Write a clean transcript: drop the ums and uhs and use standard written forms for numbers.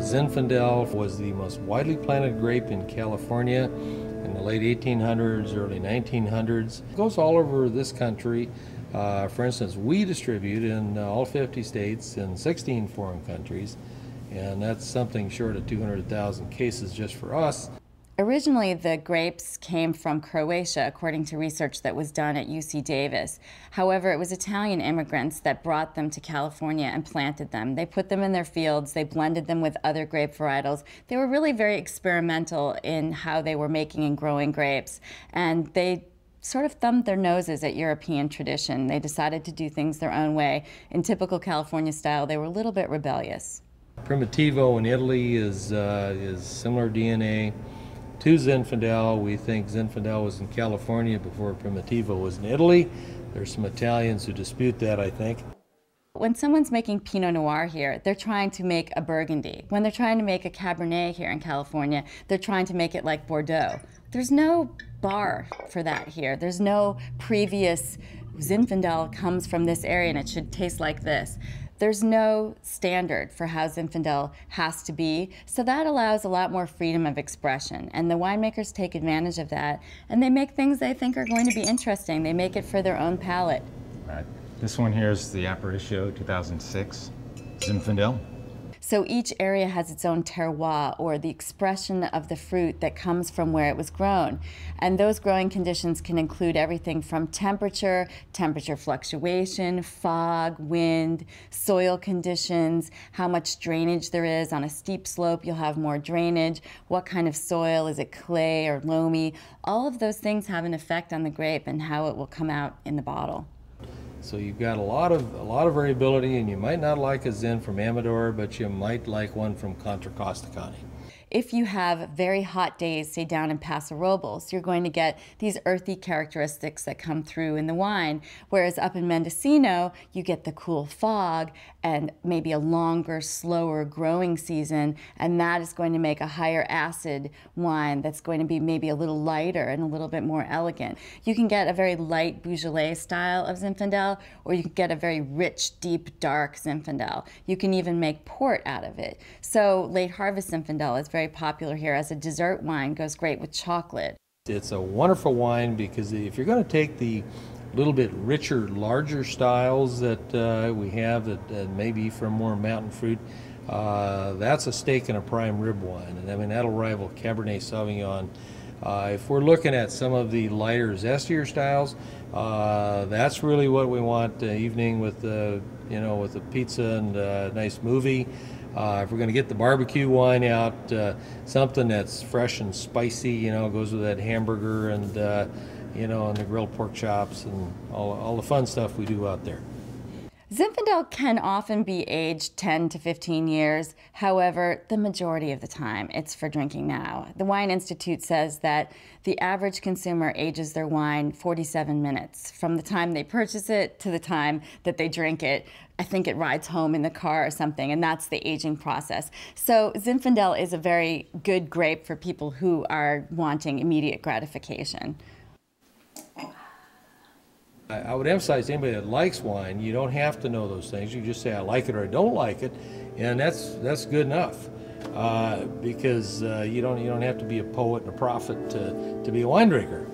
Zinfandel was the most widely planted grape in California in the late 1800s, early 1900s. It goes all over this country. For instance, we distribute in all 50 states and 16 foreign countries, and that's something short of 200,000 cases just for us. Originally, the grapes came from Croatia, according to research that was done at UC Davis. However, it was Italian immigrants that brought them to California and planted them. They put them in their fields, they blended them with other grape varietals. They were really very experimental in how they were making and growing grapes, and they sort of thumbed their noses at European tradition. They decided to do things their own way. In typical California style, they were a little bit rebellious. Primitivo in Italy is similar DNA to Zinfandel. We think Zinfandel was in California before Primitivo was in Italy. There's some Italians who dispute that, I think. When someone's making Pinot Noir here, they're trying to make a Burgundy. When they're trying to make a Cabernet here in California, they're trying to make it like Bordeaux. There's no bar for that here. There's no previous Zinfandel comes from this area and it should taste like this. There's no standard for how Zinfandel has to be, so that allows a lot more freedom of expression. And the winemakers take advantage of that, and they make things they think are going to be interesting. They make it for their own palate. Right. This one here is the Varietal Show 2006 Zinfandel. So each area has its own terroir, or the expression of the fruit that comes from where it was grown. And those growing conditions can include everything from temperature fluctuation, fog, wind, soil conditions, how much drainage there is. On a steep slope, you'll have more drainage. What kind of soil? Is it clay or loamy? All of those things have an effect on the grape and how it will come out in the bottle. So you've got a lot of variability, and you might not like a Zin from Amador, but you might like one from Contra Costa County. If you have very hot days, say down in Paso Robles, you're going to get these earthy characteristics that come through in the wine, whereas up in Mendocino, you get the cool fog and maybe a longer, slower growing season, and that is going to make a higher acid wine that's going to be maybe a little lighter and a little bit more elegant. You can get a very light Beaujolais style of Zinfandel, or you can get a very rich, deep, dark Zinfandel. You can even make port out of it. So late harvest Zinfandel is very popular here as a dessert wine, goes great with chocolate. It's a wonderful wine because if you're going to take the little bit richer, larger styles that we have that maybe from more mountain fruit, that's a steak and a prime rib wine, and I mean that'll rival Cabernet Sauvignon. If we're looking at some of the lighter, zestier styles, that's really what we want evening with with a pizza and a nice movie. If we're going to get the barbecue wine out, something that's fresh and spicy, goes with that hamburger and and the grilled pork chops and all the fun stuff we do out there. Zinfandel can often be aged 10 to 15 years. However, the majority of the time, it's for drinking now. The Wine Institute says that the average consumer ages their wine 47 minutes from the time they purchase it to the time that they drink it. I think it rides home in the car or something, and that's the aging process. So Zinfandel is a very good grape for people who are wanting immediate gratification. I would emphasize anybody that likes wine, you don't have to know those things. You just say I like it or I don't like it, and that's good enough. Because you don't have to be a poet and a prophet to be a wine drinker.